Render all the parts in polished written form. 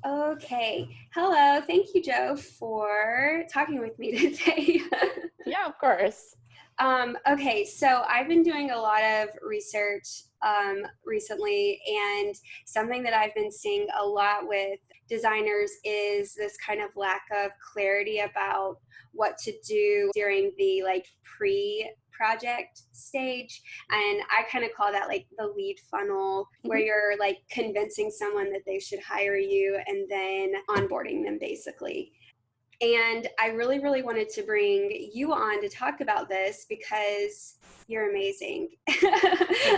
Okay. Hello. Thank you, Jo, for talking with me today. Yeah, of course. Okay, so I've been doing a lot of research recently, and something that I've been seeing a lot with designers is this kind of lack of clarity about what to do during the pre project stage. And I kind of call that like the lead funnel, where Mhm. you're like convincing someone that they should hire you and then onboarding them basically. And I really, really wanted to bring you on to talk about this because you're amazing. Thank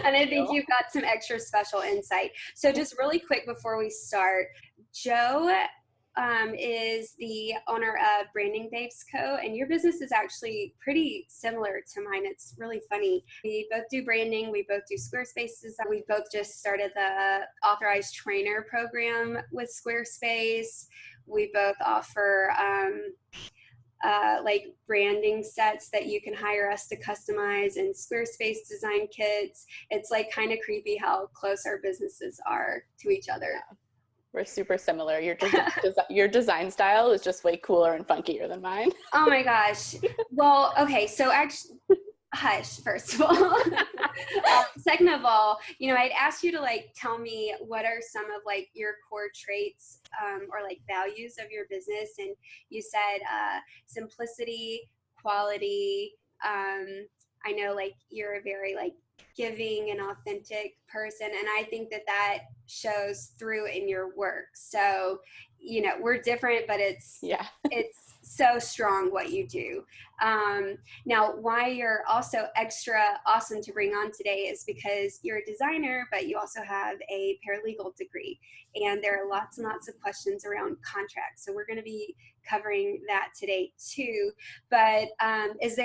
And I think you. you've got some extra special insight. So, just really quick before we start, Jo is the owner of Branding Babes Co. And your business is actually pretty similar to mine. It's really funny. We both do branding, we both do Squarespaces. We both just started the authorized trainer program with Squarespace. We both offer like branding sets that you can hire us to customize and Squarespace design kits. It's like kind of creepy how close our businesses are to each other. We're super similar. Your design style is just way cooler and funkier than mine. Oh my gosh. Well, okay. So actually, hush, first of all. Second of all, I'd asked you to like tell me what are some of like your core traits or like values of your business. And you said simplicity, quality. Um, I know like you're a very like giving and authentic person. And I think that that shows through in your work. So, we're different, but Yeah. it's so strong what you do. Now, why you're also extra awesome to bring on today is because you're a designer, but you also have a paralegal degree. And there are lots and lots of questions around contracts. So we're going to be covering that today too. But is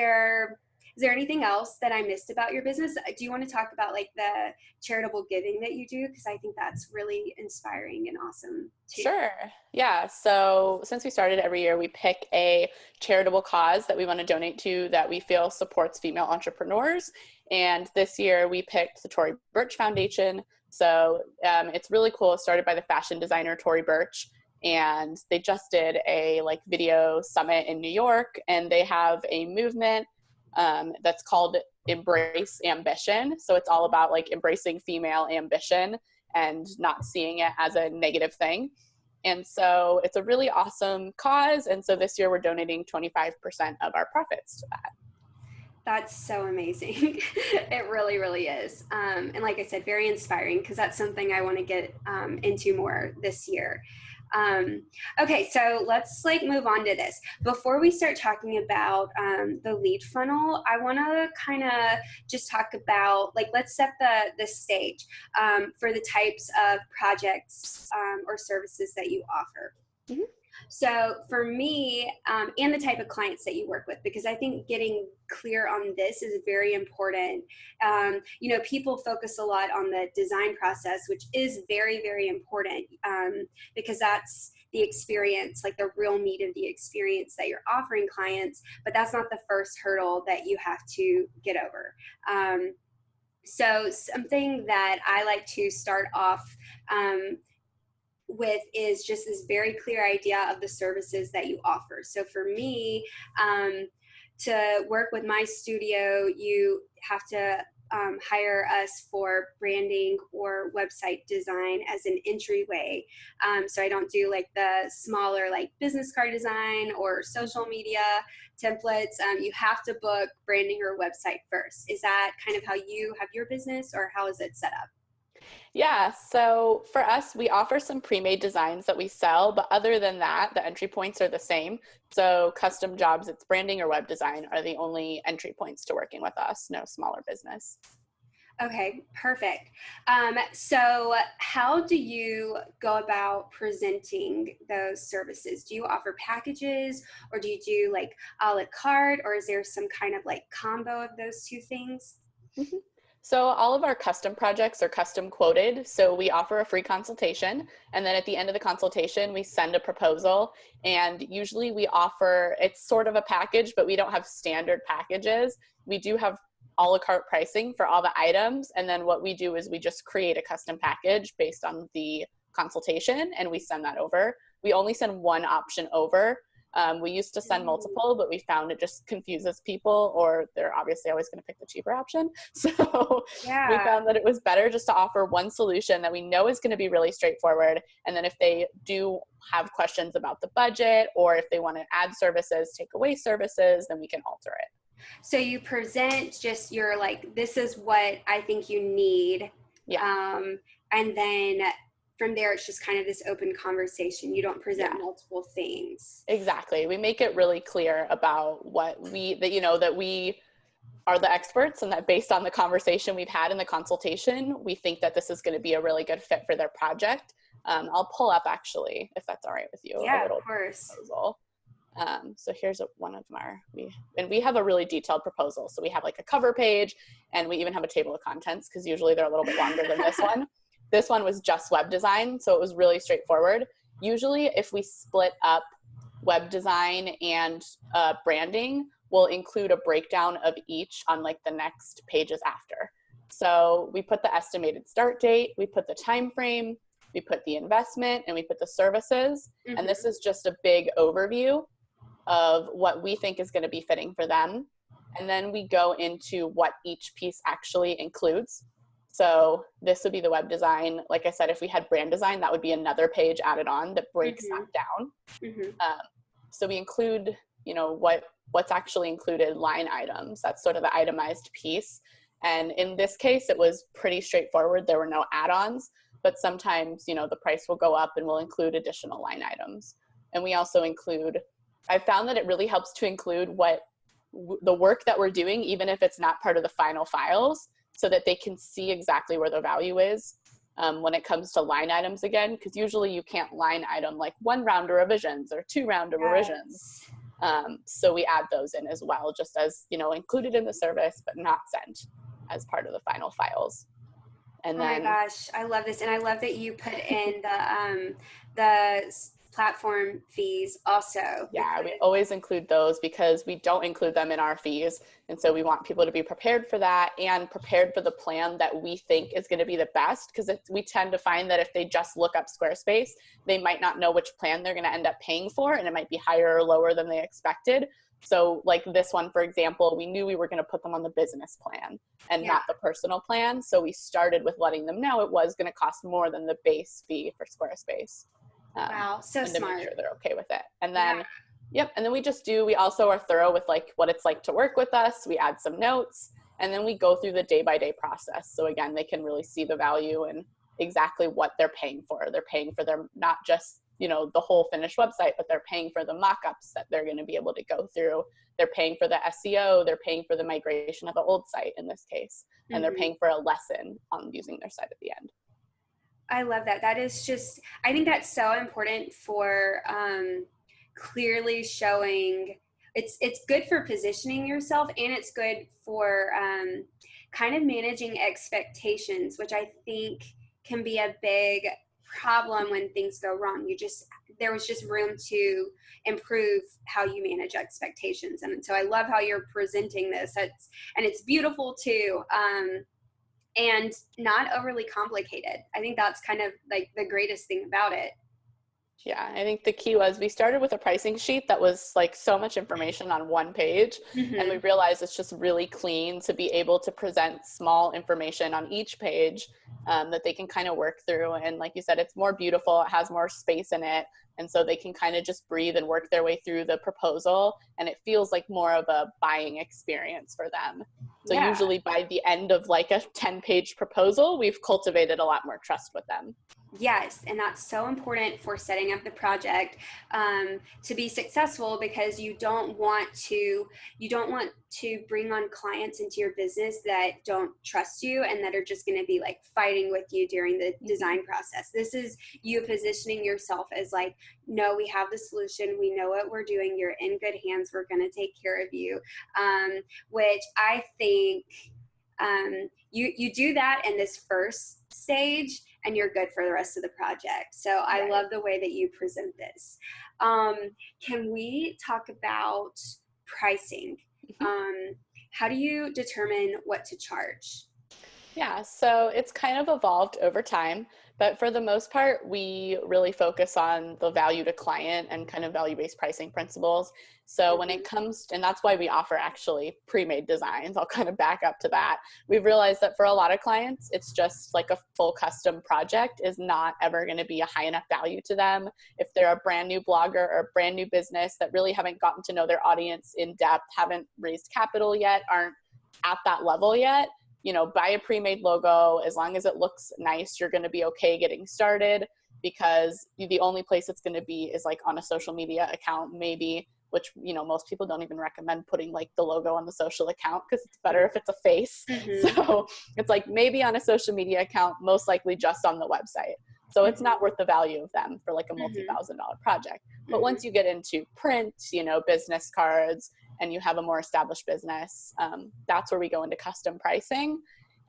there anything else that I missed about your business? Do you want to talk about like the charitable giving that you do? Because I think that's really inspiring and awesome too. Sure. Yeah. So since we started every year, we pick a charitable cause that we want to donate to that we feel supports female entrepreneurs. And this year we picked the Tory Burch Foundation. So it's really cool. It started by the fashion designer Tory Burch. And they just did a like video summit in New York, and they have a movement that's called Embrace Ambition. So it's all about like embracing female ambition and not seeing it as a negative thing. And so it's a really awesome cause. And so this year we're donating 25% of our profits to that. That's so amazing. It really, really is. And like I said, very inspiring because that's something I want to get into more this year. Um, okay, so let's like move on to this. Before we start talking about the lead funnel, I want to kind of just talk about like let's set the stage for the types of projects or services that you offer. Mhm. So for me, and the type of clients that you work with, because I think getting clear on this is very important. People focus a lot on the design process, which is very, very important because that's the experience, like the real meat of the experience that you're offering clients. But that's not the first hurdle that you have to get over. So something that I like to start off with is just this very clear idea of the services that you offer. So for me, to work with my studio, you have to hire us for branding or website design as an entryway. So I don't do like the smaller like business card design or social media templates. You have to book branding or website first. Is that kind of how you have your business, or how is it set up? Yeah, so for us, we offer some pre-made designs that we sell, but other than that, the entry points are the same. So custom jobs, it's branding or web design are the only entry points to working with us, no smaller business. Okay, perfect. So how do you go about presenting those services? Do you offer packages, or do you do like a la carte, or is there some kind of like combo of those two things? Mhm. So all of our custom projects are custom quoted. So we offer a free consultation. And then at the end of the consultation, we send a proposal. And usually we offer, it's sort of a package, but we don't have standard packages. We do have a la carte pricing for all the items. And then what we do is we just create a custom package based on the consultation and we send that over. We only send one option over. We used to send multiple, but we found it just confuses people, or they're obviously always going to pick the cheaper option. So we found that it was better just to offer one solution that we know is going to be really straightforward. And then if they do have questions about the budget, or if they want to add services, take away services, then we can alter it. So you present just your, like, this is what I think you need. Yeah. And then from there, it's just kind of this open conversation. You don't present multiple things. Exactly. We make it really clear about that we are the experts, and that based on the conversation we've had in the consultation, we think that this is going to be a really good fit for their project. I'll pull up, actually, if that's all right with you. Yeah, of course. Proposal. So here's one of we have a really detailed proposal. So we have like a cover page, and we even have a table of contents, because usually they're a little bit longer than this one. This one was just web design, so it was really straightforward. Usually if we split up web design and branding, we'll include a breakdown of each on like the next pages after. So we put the estimated start date, we put the time frame, we put the investment, and we put the services. Mm-hmm. And this is just a big overview of what we think is going to be fitting for them. And then we go into what each piece actually includes. So this would be the web design. Like I said, if we had brand design, that would be another page added on that breaks that down. Mm-hmm. So we include, what's actually included, line items. That's sort of the itemized piece. And in this case, it was pretty straightforward. There were no add-ons, but sometimes, the price will go up and we'll include additional line items. And we also include, I found that it really helps to include the work that we're doing, even if it's not part of the final files, so that they can see exactly where the value is when it comes to line items again, because usually you can't line item like 1 round of revisions or 2 round of revisions. So we add those in as well, just as, included in the service, but not sent as part of the final files. And then, oh my gosh, I love this. And I love that you put in the platform fees also. Yeah, we always include those because we don't include them in our fees. And so we want people to be prepared for that and prepared for the plan that we think is going to be the best, because we tend to find that if they just look up Squarespace, they might not know which plan they're going to end up paying for, and it might be higher or lower than they expected. So like this one, for example, we knew we were going to put them on the business plan and not the personal plan. So we started with letting them know it was going to cost more than the base fee for Squarespace. Wow, so and to smart. make sure they're okay with it. And then, and then we also are thorough with like what it's like to work with us. We add some notes, and then we go through the day-by-day process. So again, they can really see the value and exactly what they're paying for. They're paying for their, not just, the whole finished website, but they're paying for the mock-ups that they're going to be able to go through. They're paying for the SEO. They're paying for the migration of the old site in this case. And they're paying for a lesson on using their site at the end. I love that. That is just, I think that's so important for clearly showing, it's good for positioning yourself, and it's good for kind of managing expectations, which I think can be a big problem when things go wrong. There was just room to improve how you manage expectations. And so I love how you're presenting this. And it's beautiful too. And not overly complicated. I think that's kind of like the greatest thing about it. Yeah, I think the key was we started with a pricing sheet that was like so much information on one page. And we realized it's just really clean to be able to present small information on each page that they can kind of work through. And like you said, it's more beautiful. It has more space in it. And so they can kind of just breathe and work their way through the proposal. And it feels like more of a buying experience for them. So usually by the end of like a 10-page proposal, we've cultivated a lot more trust with them. Yes, and that's so important for setting up the project to be successful, because you don't want to bring on clients into your business that don't trust you and that are just going to be like fighting with you during the design process. This is you positioning yourself as like, no, we have the solution. We know what we're doing. You're in good hands. We're going to take care of you, which I think you do that in this first stage, and you're good for the rest of the project. So I love the way that you present this. Can we talk about pricing? How do you determine what to charge? Yeah, so it's kind of evolved over time, But for the most part, we really focus on the value to client and kind of value-based pricing principles. So when it comes, and that's why we offer actually pre-made designs. I'll kind of back up to that. We've realized that for a lot of clients, it's just like a full custom project is not ever going to be a high enough value to them. If they're a brand new blogger or a brand new business that really haven't gotten to know their audience in depth, haven't raised capital yet, aren't at that level yet, you know, buy a pre-made logo. As long as it looks nice, you're going to be okay getting started, because the only place it's going to be is like on a social media account, maybe, which, you know, most people don't even recommend putting like the logo on the social account because it's better if it's a face. So it's like maybe on a social media account, most likely just on the website. So it's not worth the value of them for like a multi-$1,000 project. But once you get into print, you know, business cards, and you have a more established business, that's where we go into custom pricing.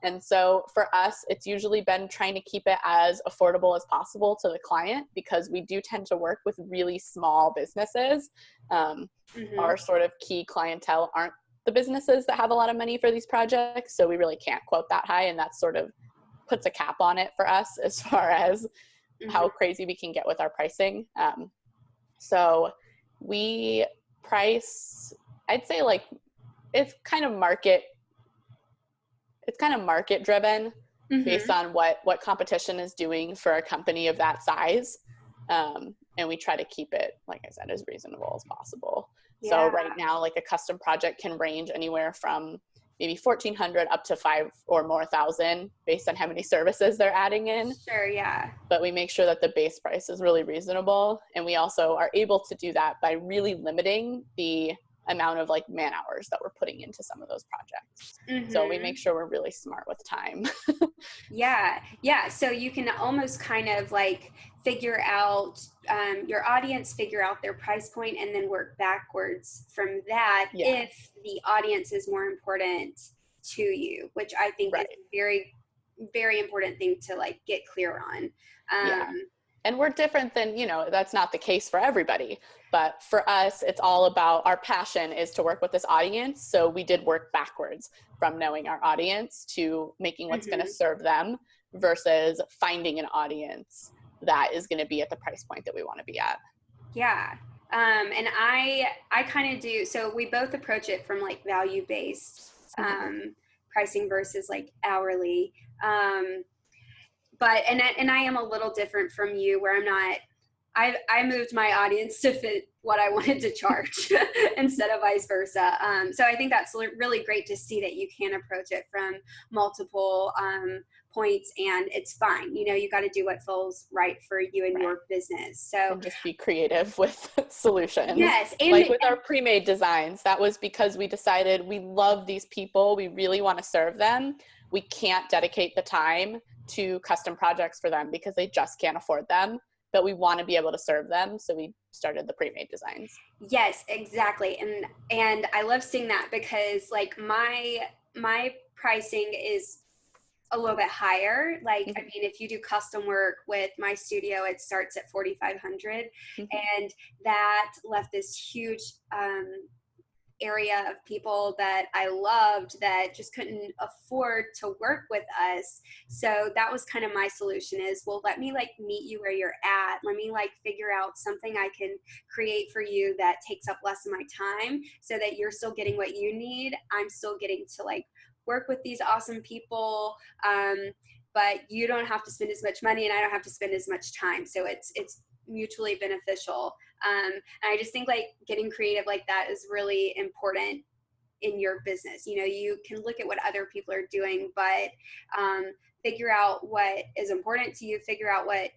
And so for us, it's usually been trying to keep it as affordable as possible to the client, because we do tend to work with really small businesses. Our sort of key clientele aren't the businesses that have a lot of money for these projects. So we really can't quote that high. And that sort of puts a cap on it for us as far as how crazy we can get with our pricing. So we price, I'd say like it's kind of market driven based on what competition is doing for a company of that size. And we try to keep it, like I said, as reasonable as possible. Yeah. So right now, like a custom project can range anywhere from maybe 1,400 up to 5,000 or more based on how many services they're adding in. Sure, yeah. But we make sure that the base price is really reasonable. And we also are able to do that by really limiting the amount of like man hours that we're putting into some of those projects. So we make sure we're really smart with time. Yeah. So you can almost kind of like figure out your audience, figure out their price point, and then work backwards from that if the audience is more important to you, which I think is a very, very important thing to like get clear on. And we're different than, you know, that's not the case for everybody. But for us, it's all about our passion is to work with this audience. So we did work backwards from knowing our audience to making what's going to serve them versus finding an audience that is going to be at the price point that we want to be at. Yeah. And I kind of do. So we both approach it from like value-based pricing versus like hourly. But I am a little different from you, where I moved my audience to fit what I wanted to charge instead of vice versa. So I think that's really great to see that you can approach it from multiple points, and it's fine. You know, you got to do what feels right for you and your business. So and just be creative with solutions. Yes. And like with our pre-made designs, that was because we decided we love these people. We really want to serve them. We can't dedicate the time to custom projects for them because they just can't afford them, but we want to be able to serve them. So we started the pre-made designs. Yes, exactly. And I love seeing that, because like my pricing is a little bit higher. Like, I mean, if you do custom work with my studio, it starts at 4,500, and that left this huge, area of people that I loved that just couldn't afford to work with us. So that was kind of my solution is, well, let me like meet you where you're at. Let me like figure out something I can create for you that takes up less of my time so that you're still getting what you need. I'm still getting to like work with these awesome people. But you don't have to spend as much money and I don't have to spend as much time. So it's mutually beneficial. And I just think like getting creative like that is really important in your business. You know, you can look at what other people are doing, but figure out what is important to you, figure out what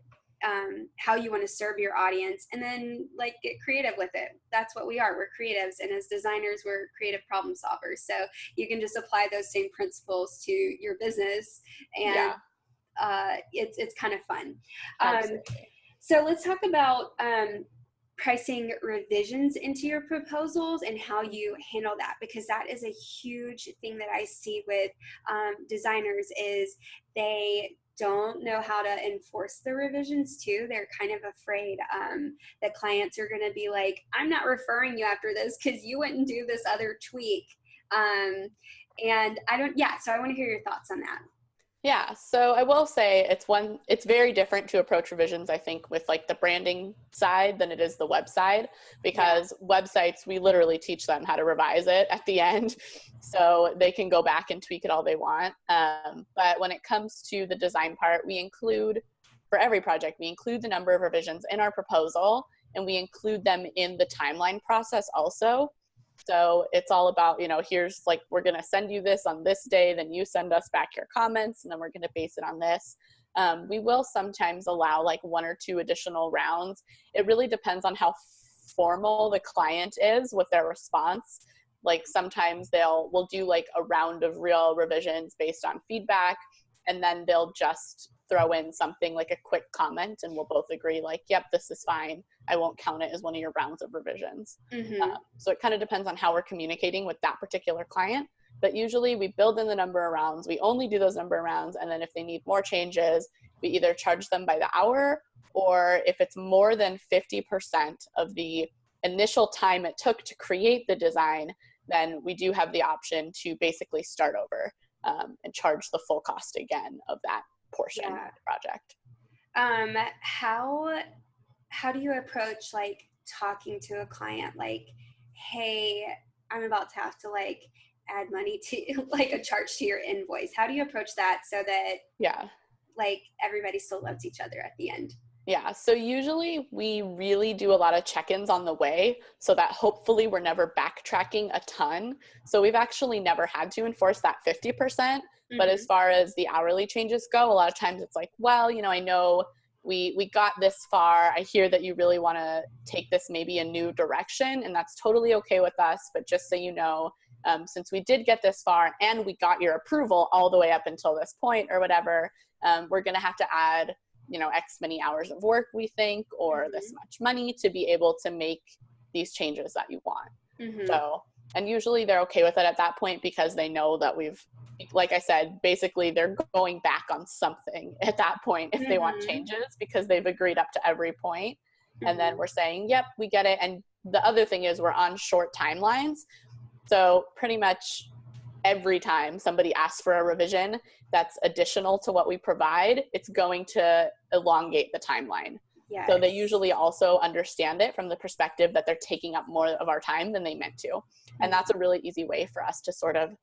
how you want to serve your audience, and then like get creative with it. That's what we are. We're creatives, and as designers, we're creative problem solvers. So you can just apply those same principles to your business, and it's kind of fun. So let's talk about pricing revisions into your proposals and how you handle that, because that is a huge thing that I see with designers is they don't know how to enforce the revisions too. They're kind of afraid that clients are going to be like, I'm not referring you after this because you wouldn't do this other tweak. And I don't, so I want to hear your thoughts on that. Yeah, so I will say it's very different to approach revisions, I think, with like the branding side than it is the web side, because websites, we literally teach them how to revise it at the end, so they can go back and tweak it all they want. But when it comes to the design part, for every project, we include the number of revisions in our proposal, and we include them in the timeline process also. So it's all about, here's like, we're going to send you this on this day, then you send us back your comments, and then we're going to base it on this. We will sometimes allow like 1 or 2 additional rounds. It really depends on how formal the client is with their response. Like sometimes we'll do like a round of real revisions based on feedback, and then they'll just throw in something like a quick comment, and we'll both agree like, yep, this is fine. I won't count it as one of your rounds of revisions. So it kind of depends on how we're communicating with that particular client. But usually we build in the number of rounds. We only do those number of rounds. And then if they need more changes, we either charge them by the hour, or if it's more than 50% of the initial time it took to create the design, then we do have the option to basically start over and charge the full cost again of that portion of the project. How do you approach like talking to a client like, hey, I'm about to have to like add money to like a charge to your invoice? How do you approach that so that like everybody still loves each other at the end? Yeah, so usually we really do a lot of check-ins on the way so that hopefully we're never backtracking a ton. So we've actually never had to enforce that 50%. But as far as the hourly changes go, a lot of times it's like, well, I know we got this far. I hear that you really want to take this maybe a new direction, and that's totally okay with us. But just so you know, since we did get this far and we got your approval all the way up until this point or whatever, we're going to have to add X many hours of work, we think, or this much money to be able to make these changes that you want. So, and usually they're okay with it at that point because they know that like I said, basically they're going back on something at that point if they want changes, because they've agreed up to every point. And then we're saying, yep, we get it. And the other thing is we're on short timelines. So pretty much every time somebody asks for a revision that's additional to what we provide, it's going to elongate the timeline. Yes. So they usually also understand it from the perspective that they're taking up more of our time than they meant to. And that's a really easy way for us to sort of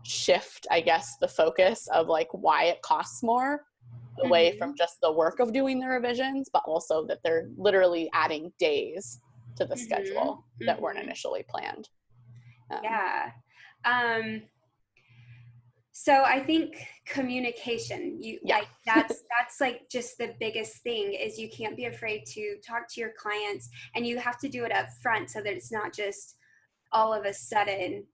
shift, I guess, the focus of like why it costs more away from just the work of doing the revisions, but also that they're literally adding days to the schedule that weren't initially planned. So I think communication, like that's like just the biggest thing is you can't be afraid to talk to your clients, and you have to do it up front so that it's not just all of a sudden,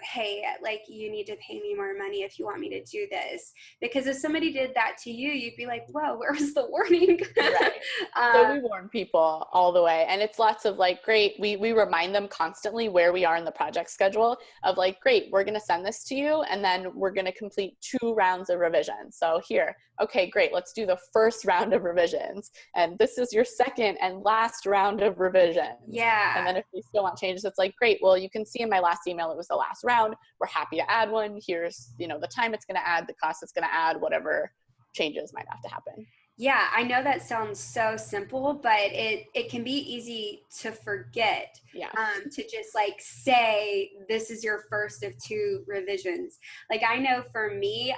hey, like you need to pay me more money if you want me to do this. Because if somebody did that to you, you'd be like, whoa, where was the warning? So we warn people all the way. And it's lots of like, great, we remind them constantly where we are in the project schedule of like, great, we're going to send this to you, and then we're going to complete 2 rounds of revisions. So here, okay, great, let's do the first round of revisions. And this is your second and last round of revisions. And then if you still want changes, it's like, great, well, you can see in my last email, it was the last round. We're happy to add one. Here's, the time it's going to add, the cost it's going to add, whatever changes might have to happen. Yeah, I know that sounds so simple, but it can be easy to forget. To just like say, this is your first of 2 revisions. Like I know for me,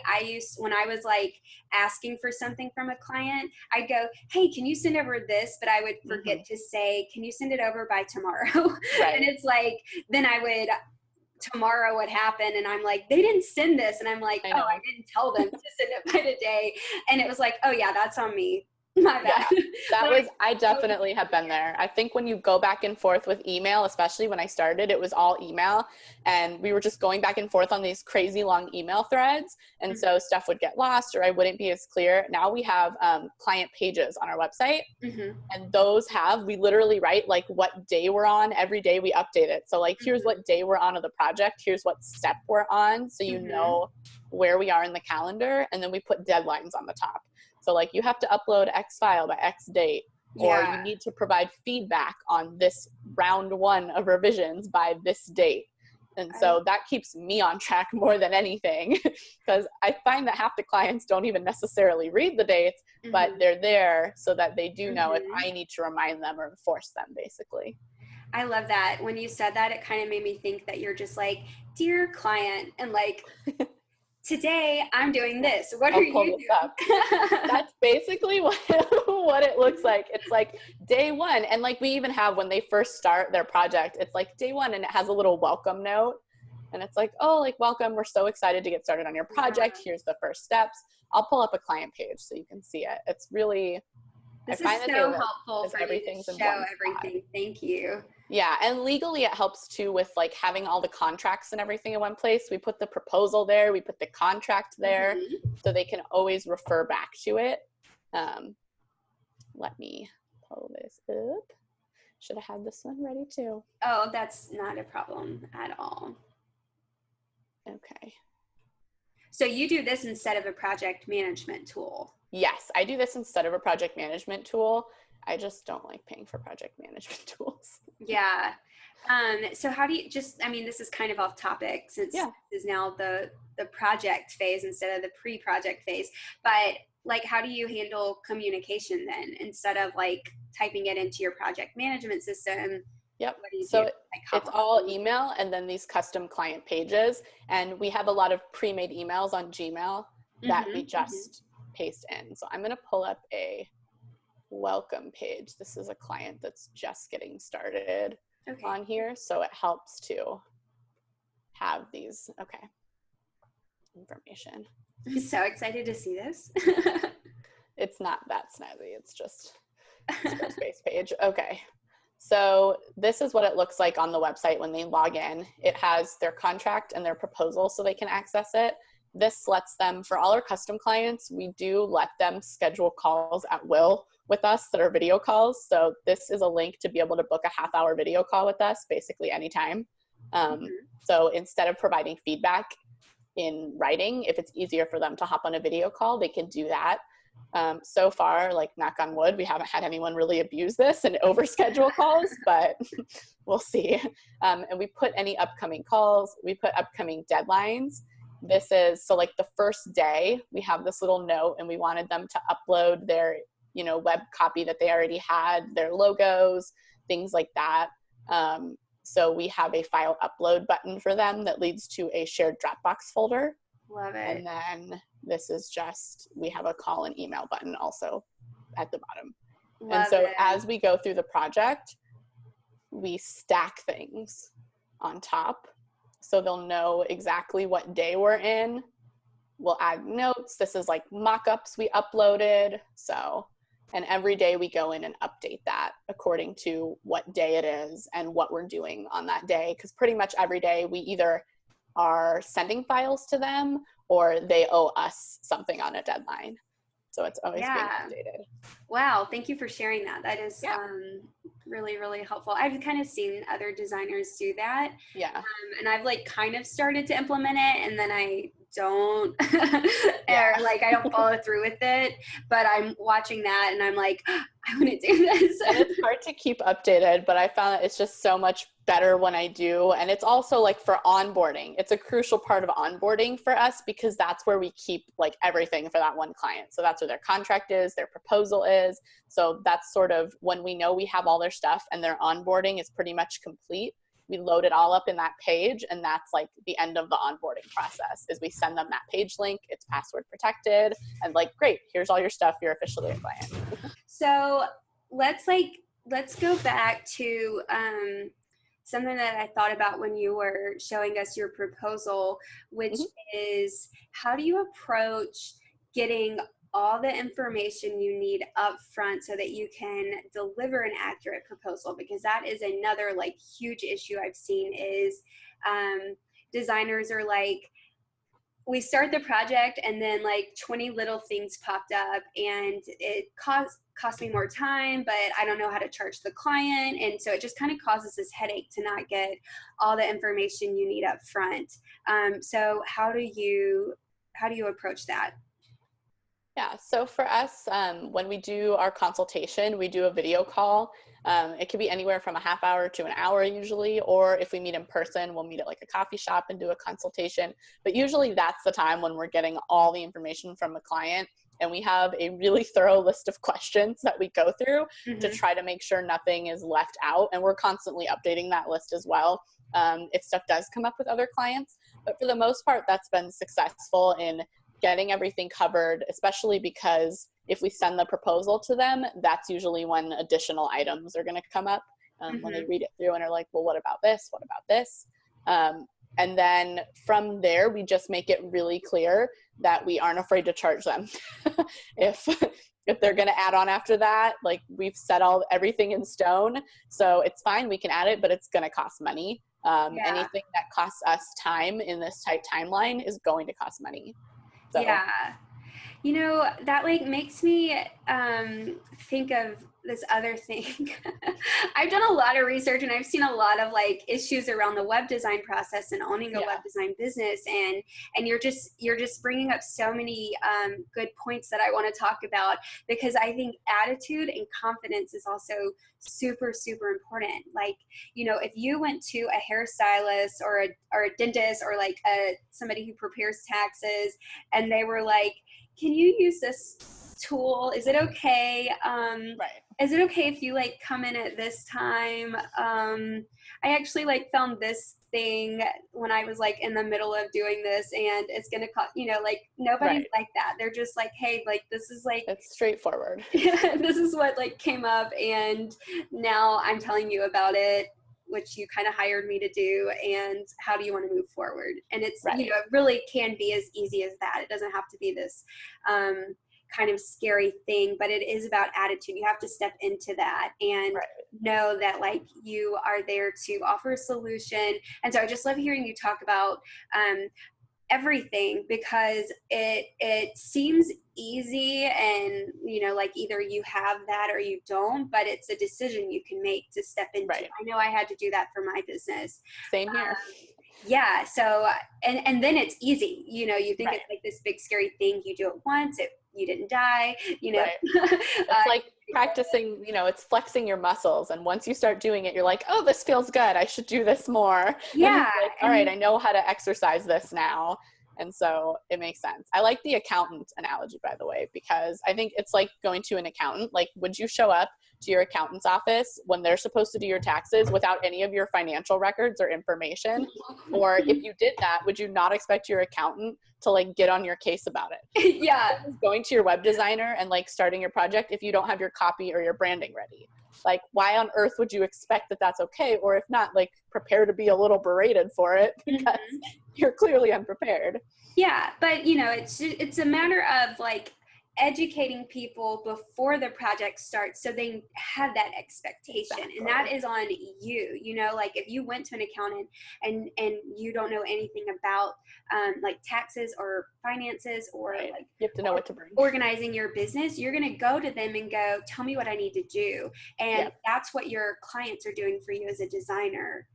when I was like asking for something from a client, I'd go, hey, can you send over this? But I would forget to say, can you send it over by tomorrow? And it's like, then tomorrow would happen, and I'm like, they didn't send this, and I'm like, I didn't tell them to send it by today, and it was like, oh yeah, that's on me, my bad. I definitely have been there. I think when you go back and forth with email, especially when I started, it was all email, and we were just going back and forth on these crazy long email threads, and so stuff would get lost, or I wouldn't be as clear. Now we have client pages on our website, and those we literally write like what day we're on. Every day we update it. So like, here's what day we're on of the project. Here's what step we're on. So you know where we are in the calendar. And then we put deadlines on the top. So like, you have to upload X file by X date, or you need to provide feedback on this round 1 of revisions by this date. And so that keeps me on track more than anything, because I find that half the clients don't even necessarily read the dates, but they're there so that they do know if I need to remind them or enforce them, basically. I love that. When you said that, it kind of made me think that you're just like, dear client, and like, today I'm doing this. What I'll are pull you this doing? up. That's basically what it looks like. It's like day one. And like we even have when they first start their project, it's like day one and it has a little welcome note. And it's like, oh, like, welcome. We're so excited to get started on your project. Here's the first steps. I'll pull up a client page so you can see it. It's really, This I find is that so they helpful for you to show everything. Thank you. Yeah, and legally it helps too with like having all the contracts and everything in one place. We put the proposal there, we put the contract there, so they can always refer back to it. Let me pull this up. Should have had this one ready too. Oh, that's not a problem at all. Okay. So you do this instead of a project management tool? Yes, I do this instead of a project management tool. I just don't like paying for project management tools. Yeah. So how do you I mean, this is kind of off topic since this is now the project phase instead of the pre-project phase, but like, how do you handle communication then instead of like typing it into your project management system? Yep. What do you So do? it's all email and then these custom client pages. And we have a lot of pre-made emails on Gmail that we just paste in. So I'm going to pull up a welcome page. This is a client that's just getting started on here. So it helps to have these, information. I'm so excited to see this. It's not that snazzy. It's just a Squarespace page. Okay. So this is what it looks like on the website when they log in. It has their contract and their proposal so they can access it. This lets them, for all our custom clients, we do let them schedule calls at will with us that are video calls. So this is a link to be able to book a half-hour video call with us basically anytime. So instead of providing feedback in writing, if it's easier for them to hop on a video call, they can do that. So far, like, knock on wood, we haven't had anyone really abuse this and overschedule calls, but we'll see. And we put any upcoming calls, we put upcoming deadlines. This is, so like the first day, we have this little note and we wanted them to upload their, web copy that they already had, their logos, things like that. So we have a file upload button for them that leads to a shared Dropbox folder. Love it. And then this is just, we have a call and email button also at the bottom. And so as we go through the project, we stack things on top so they'll know exactly what day we're in. We'll add notes. This is like mock-ups we uploaded. So, and every day we go in and update that according to what day it is and what we're doing on that day. Because pretty much every day we either are sending files to them or they owe us something on a deadline. So it's always being updated. Wow. Thank you for sharing that. That is really, really helpful. I've kind of seen other designers do that. Yeah. And I've like kind of started to implement it and then I don't, or like I don't follow through with it, but I'm watching that and I'm like, I want to do this. And it's hard to keep updated, but I found that it's just so much better when I do. And it's also like for onboarding, it's a crucial part of onboarding for us because that's where we keep like everything for that one client. So that's where their contract is, their proposal is. So that's sort of when we know we have all their stuff and their onboarding is pretty much complete. We load it all up in that page and that's like the end of the onboarding process is we send them that page link, it's password protected and like, great, here's all your stuff, you're officially a client. So let's go back to something that I thought about when you were showing us your proposal, which is how do you approach getting all the information you need up front so that you can deliver an accurate proposal? Because that is another like huge issue I've seen is designers are like, we start the project and then like 20 little things popped up and it cost me more time, but I don't know how to charge the client. And so it just kind of causes this headache to not get all the information you need up front. So how do you approach that? Yeah, so for us, when we do our consultation, we do a video call. It can be anywhere from a half hour to an hour usually, or if we meet in person, we'll meet at like a coffee shop and do a consultation. But usually that's the time when we're getting all the information from the client, and we have a really thorough list of questions that we go through to Mm-hmm. try to make sure nothing is left out. And we're constantly updating that list as well. If stuff does come up with other clients, but for the most part, that's been successful in getting everything covered, especially because if we send the proposal to them, that's usually when additional items are going to come up when they Mm-hmm. read it through and are like, well, what about this? What about this? And then from there, we just make it really clear that we aren't afraid to charge them. if if they're going to add on after that, like we've set everything in stone, so it's fine, we can add it, but it's going to cost money. Yeah. Anything that costs us time in this tight timeline is going to cost money. So Yeah. You know, that like makes me think of this other thing. I've done a lot of research and I've seen a lot of like issues around the web design process and owning a yeah, web design business, and you're just bringing up so many good points that I want to talk about, because I think attitude and confidence is also super super important. Like, you know, if you went to a hairstylist or a dentist or like somebody who prepares taxes, and they were like, can you use this tool? Is it okay? right. Is it okay if you like come in at this time? I actually like found this thing when I was like in the middle of doing this, and it's gonna cost, you know, like nobody's Right. like that. They're just like, hey, like this is like It's straightforward. this is what like came up, and now I'm telling you about it, which you kind of hired me to do, and how do you want to move forward? And it's, you Right. know, it really can be as easy as that. It doesn't have to be this kind of scary thing, but it is about attitude. You have to step into that and Right. know that like you are there to offer a solution. And so I just love hearing you talk about everything, because it seems easy, and you know, like either you have that or you don't, but it's a decision you can make to step into. Right. I know I had to do that for my business. Same here. Yeah, so and then it's easy, you know, you think Right. it's like this big scary thing, you do it once, you didn't die, you know. Right. It's like practicing, it's flexing your muscles. And once you start doing it, you're like, oh, this feels good. I should do this more. And Yeah, it's like, all right, and I know how to exercise this now. And so it makes sense. I like the accountant analogy, by the way, because I think it's like going to an accountant. Like, would you show up to your accountant's office when they're supposed to do your taxes without any of your financial records or information? Or if you did that, would you not expect your accountant to like get on your case about it? yeah, Going to your web designer and like starting your project if you don't have your copy or your branding ready. Like, why on earth would you expect that that's okay? Or if not, like, prepare to be a little berated for it because you're clearly unprepared. yeah, but you know, it's a matter of like educating people before the project starts, so they have that expectation. Exactly. And that is on you. You know, like if you went to an accountant and you don't know anything about like taxes or finances or Right. like You have to know what to bring. organizing your business, you're going to go to them and go, tell me what I need to do. And Yep. that's what your clients are doing for you as a designer.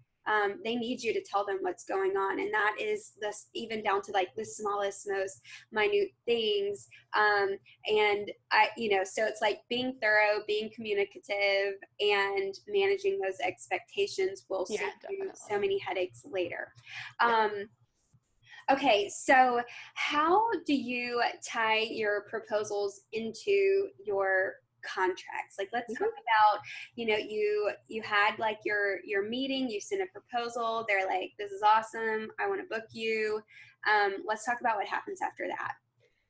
They need you to tell them what's going on, and that is this, even down to like the smallest, most minute things. And so it's like being thorough, being communicative, and managing those expectations will Yeah, save you definitely. so many headaches later. Yeah. Okay, so how do you tie your proposals into your contracts? Like, let's talk about, you had like your meeting, you sent a proposal, they're like, this is awesome, I want to book you. Let's talk about what happens after that.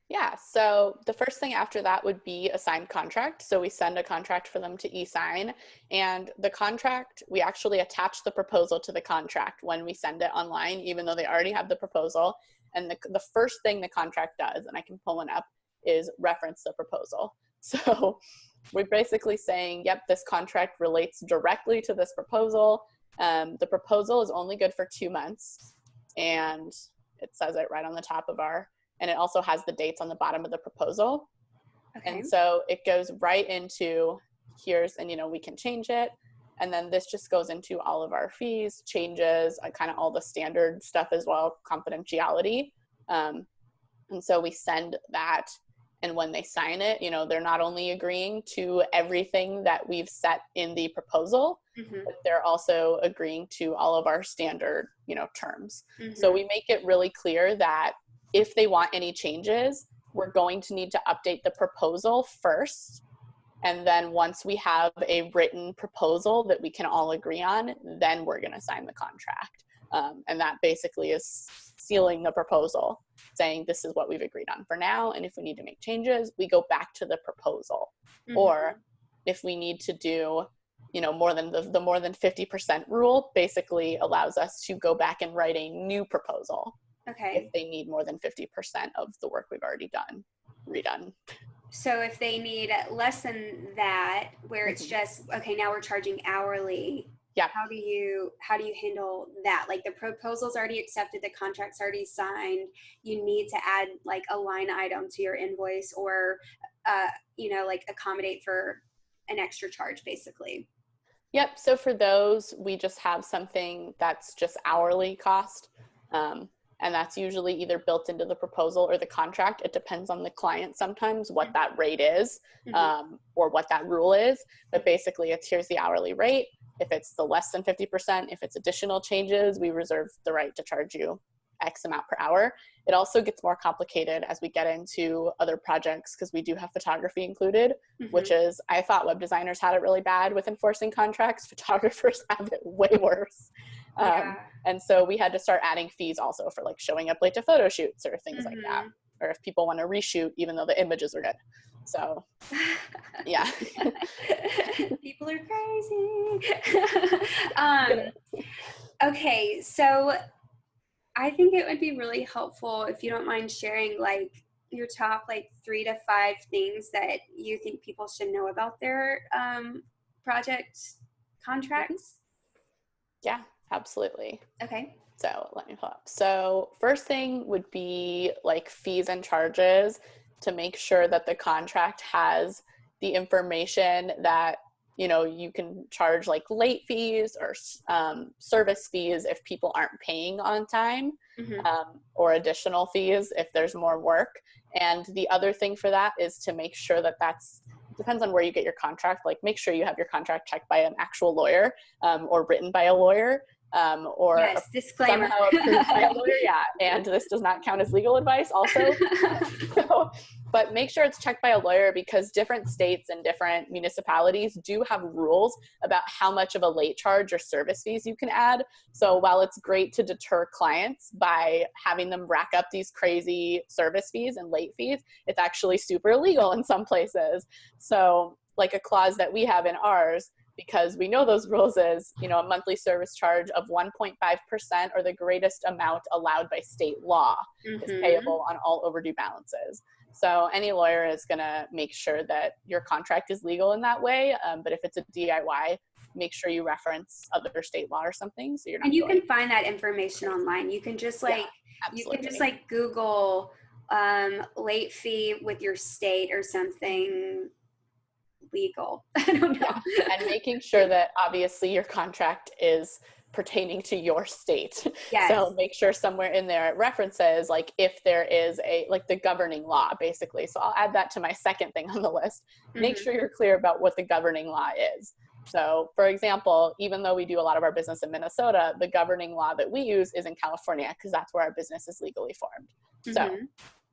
Yeah, so the first thing after that would be a signed contract. So we send a contract for them to e-sign, and the contract, we actually attach the proposal to the contract when we send it online, even though they already have the proposal. And the first thing the contract does, and I can pull one up, is reference the proposal. So we're basically saying, yep, this contract relates directly to this proposal. The proposal is only good for 2 months, and it says it right on the top of and it also has the dates on the bottom of the proposal. Okay. And so it goes right into and we can change it. And then this just goes into all of our fees, changes, kind of all the standard stuff as well, confidentiality. And so we send that. And when they sign it, you know, they're not only agreeing to everything that we've set in the proposal, but they're also agreeing to all of our standard, you know, terms. So we make it really clear that if they want any changes, we're going to need to update the proposal first. And then once we have a written proposal that we can all agree on, then we're going to sign the contract. And that basically is sealing the proposal, saying this is what we've agreed on for now. And if we need to make changes, we go back to the proposal. Or if we need to do, you know, more than the more than 50% rule basically allows us to go back and write a new proposal. Okay. If they need more than 50% of the work we've already done, redone. So if they need less than that, where it's just, okay, now we're charging hourly. Yeah. How do you handle that? Like the proposal's already accepted, the contract's already signed. You need to add like a line item to your invoice or, you know, like accommodate for an extra charge basically. Yep. So for those, we just have something that's just hourly cost. And that's usually either built into the proposal or the contract. It depends on the client sometimes what that rate is or what that rule is. But basically it's here's the hourly rate. If it's the less than 50%, if it's additional changes, we reserve the right to charge you X amount per hour. It also gets more complicated as we get into other projects because we do have photography included, which is, I thought web designers had it really bad with enforcing contracts. Photographers have it way worse. And so we had to start adding fees also for like showing up late to photo shoots or things like that. Or if people want to reshoot, even though the images are good. So, yeah. People are crazy. Okay, so I think it would be really helpful if you don't mind sharing like your top like 3 to 5 things that you think people should know about their project contracts. Yeah, absolutely. Okay. So let me pull up. So first thing would be like fees and charges to make sure that the contract has the information that, you know, you can charge like late fees or service fees if people aren't paying on time, or additional fees if there's more work. And the other thing for that is to make sure that depends on where you get your contract. Like make sure you have your contract checked by an actual lawyer or written by a lawyer. Or yes, disclaimer. Somehow approved by a lawyer, yeah. And this does not count as legal advice also. But make sure it's checked by a lawyer because different states and different municipalities do have rules about how much of a late charge or service fees you can add. So while it's great to deter clients by having them rack up these crazy service fees and late fees, it's actually super illegal in some places. So like a clause that we have in ours, because we know those rules is, you know, a monthly service charge of 1.5% or the greatest amount allowed by state law is payable on all overdue balances. So any lawyer is going to make sure that your contract is legal in that way. But if it's a DIY, make sure you reference other state law or something. So you're not. And you can find that information online. You can just like, Google late fee with your state or something legal. I don't know. Yeah. And making sure that obviously your contract is pertaining to your state. Yes. So make sure somewhere in there it references like if there is like the governing law basically. So I'll add that to my second thing on the list. Make sure you're clear about what the governing law is. So for example, even though we do a lot of our business in Minnesota, the governing law that we use is in California because that's where our business is legally formed. So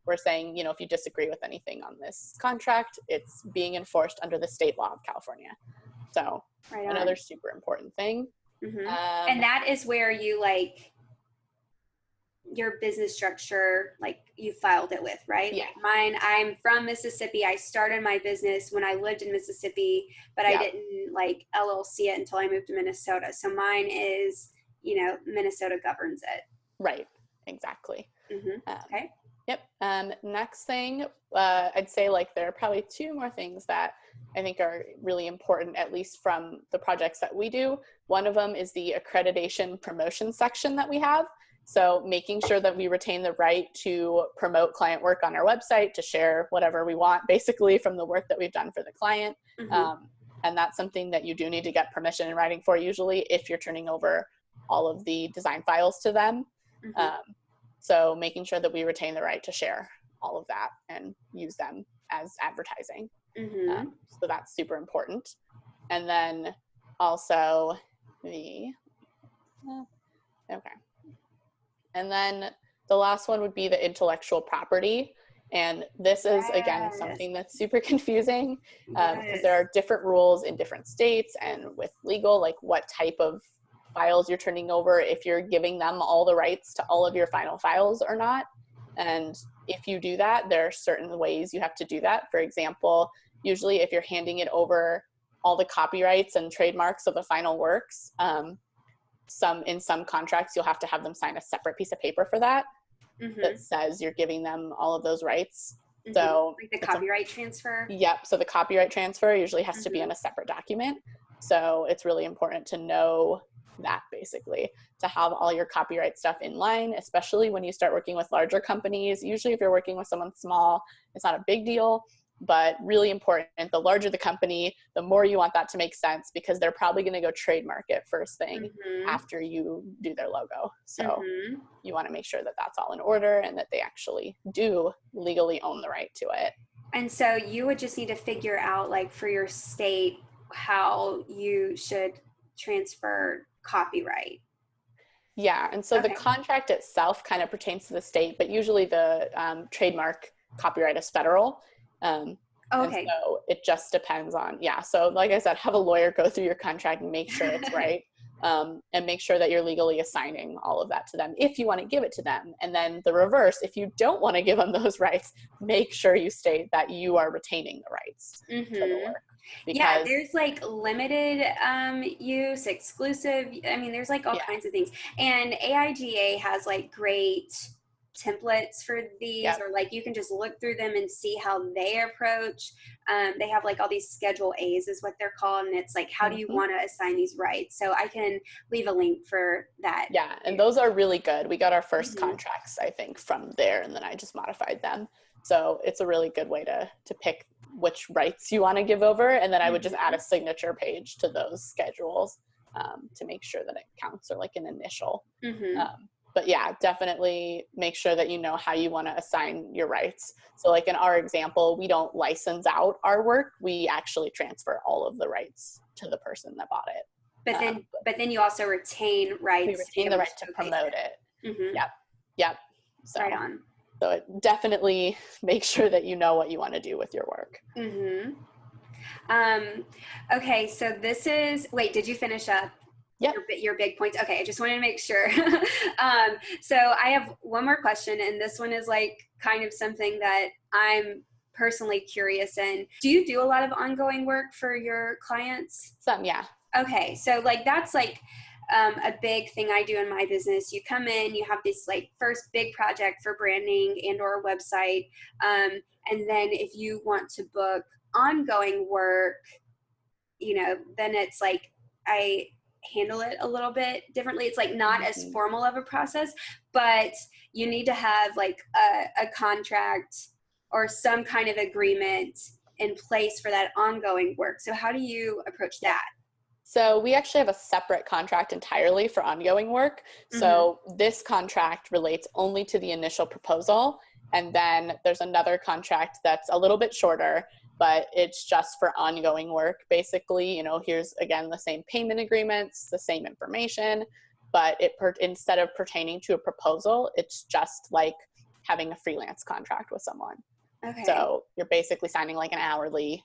we're saying, you know, if you disagree with anything on this contract, it's being enforced under the state law of California. So another super important thing. And that is where you like your business structure, like you filed it with, right? Yeah. Like mine, I'm from Mississippi. I started my business when I lived in Mississippi, but I didn't like LLC it until I moved to Minnesota. So mine is, you know, Minnesota governs it. Right. Exactly. Okay. Yep. Next thing, I'd say like there are probably 2 more things that I think are really important, at least from the projects that we do. One of them is the accreditation promotion section that we have. So making sure that we retain the right to promote client work on our website, to share whatever we want, basically from the work that we've done for the client. And that's something that you do need to get permission in writing for usually if you're turning over all of the design files to them. So making sure that we retain the right to share all of that and use them as advertising. Mm-hmm. So that's super important. And then also okay. And then the last one would be the intellectual property. And this is, again, Yes. something that's super confusing because Yes. there are different rules in different states, and with legal, like what type of files you're turning over, if you're giving them all the rights to all of your final files or not. And if you do that, there are certain ways you have to do that. For example, usually if you're handing it over all the copyrights and trademarks of the final works, in some contracts, you'll have to have them sign a separate piece of paper for that that says you're giving them all of those rights. So like the copyright transfer. Yep. So the copyright transfer usually has to be in a separate document. So it's really important to know that, basically, to have all your copyright stuff in line, especially when you start working with larger companies. Usually if you're working with someone small, it's not a big deal, but really important. The larger the company, the more you want that to make sense, because they're probably going to go trademark it first thing after you do their logo. So you want to make sure that that's all in order and that they actually do legally own the right to it. And so you would just need to figure out, like, for your state, how you should transfer copyright. Yeah, and so the contract itself kind of pertains to the state, but usually the trademark copyright is federal. And so it just depends on, so like I said, have a lawyer go through your contract and make sure it's right. And make sure that you're legally assigning all of that to them if you want to give it to them. And then the reverse, if you don't want to give them those rights, make sure you state that you are retaining the rights for the work. Because there's like limited use, exclusive. I mean, there's like all kinds of things. And AIGA has like great templates for these, or like you can just look through them and see how they approach. They have like all these Schedule A's is what they're called, and it's like, how do you want to assign these rights? So I can leave a link for that. Yeah, and those are really good. We got our first contracts, I think, from there, and then I just modified them. So it's a really good way to pick which rights you want to give over, and then I would just add a signature page to those schedules to make sure that it counts, or like an initial. But yeah, definitely make sure that you know how you want to assign your rights. So like in our example, we don't license out our work. We actually transfer all of the rights to the person that bought it. But then you also retain rights. We retain the right to promote it. Yep. So, right on. So it definitely make sure that you know what you want to do with your work. Okay, so this is, wait, did you finish up? Your big points? Okay, I just wanted to make sure. So I have one more question, and this one is like kind of something that I'm personally curious in. Do you do a lot of ongoing work for your clients? Some, yeah. Okay, so like that's like a big thing I do in my business. You come in, you have this like first big project for branding and or website, and then if you want to book ongoing work, then it's like I handle it a little bit differently. It's like not as formal of a process, but you need to have like a contract or some kind of agreement in place for that ongoing work. So how do you approach that? So we actually have a separate contract entirely for ongoing work. So this contract relates only to the initial proposal. And then there's another contract that's a little bit shorter, but it's just for ongoing work. Basically, here's again the same payment agreements, the same information, but instead of pertaining to a proposal, it's just like having a freelance contract with someone. Okay. So you're basically signing like an hourly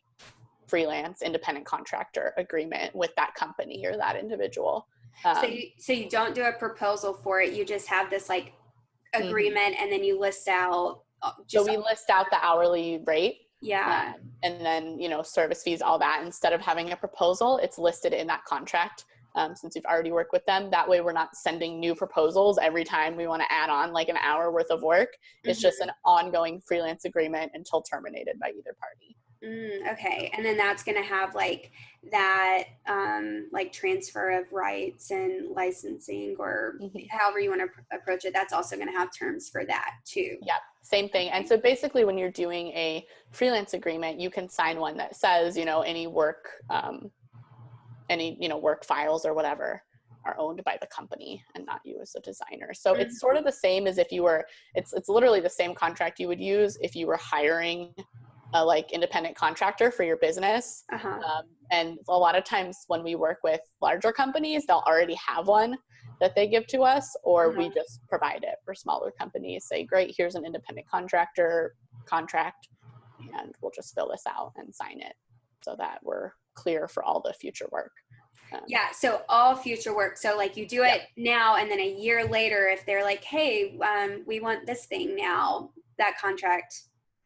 freelance independent contractor agreement with that company or that individual. So you don't do a proposal for it. You just have this like agreement, and then you list out. So we list out the hourly rate. Yeah. And then, service fees, all that. Instead of having a proposal, it's listed in that contract. Since we've already worked with them, that way we're not sending new proposals every time we want to add on like an hour worth of work. It's just an ongoing freelance agreement until terminated by either party. Okay. And then that's going to have like that, like transfer of rights and licensing, or however you want to approach it. That's also going to have terms for that too. Yep. Same thing. And so basically when you're doing a freelance agreement, you can sign one that says, any work, work files or whatever are owned by the company and not you as a designer. So it's sort of the same as if you were, it's literally the same contract you would use if you were hiring a like independent contractor for your business. Uh-huh. And a lot of times when we work with larger companies, they'll already have one that they give to us, or we just provide it for smaller companies. Say, great, here's an independent contractor contract, and we'll just fill this out and sign it so that we're clear for all the future work. Yeah, so all future work. So like you do it now, and then a year later, if they're like, hey, we want this thing now, that contract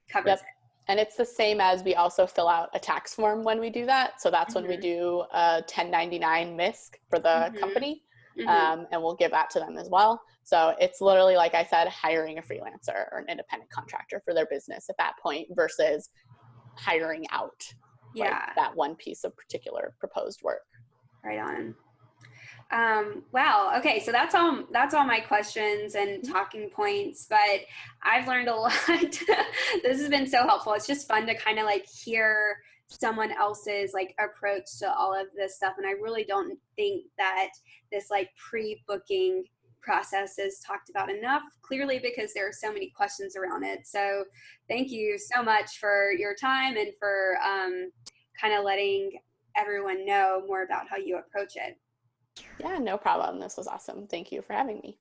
covers it. And it's the same as we also fill out a tax form when we do that. So that's when we do a 1099 MISC for the company, and we'll give that to them as well. So it's literally, like I said, hiring a freelancer or an independent contractor for their business at that point versus hiring out like that one piece of particular proposed work. Right on. Wow. Okay. So that's all my questions and talking points, but I've learned a lot. This has been so helpful. It's just fun to kind of like hear someone else's like approach to all of this stuff. And I really don't think that this like pre-booking process is talked about enough, clearly, because there are so many questions around it. So thank you so much for your time and for kind of letting everyone know more about how you approach it. Yeah, no problem. This was awesome. Thank you for having me.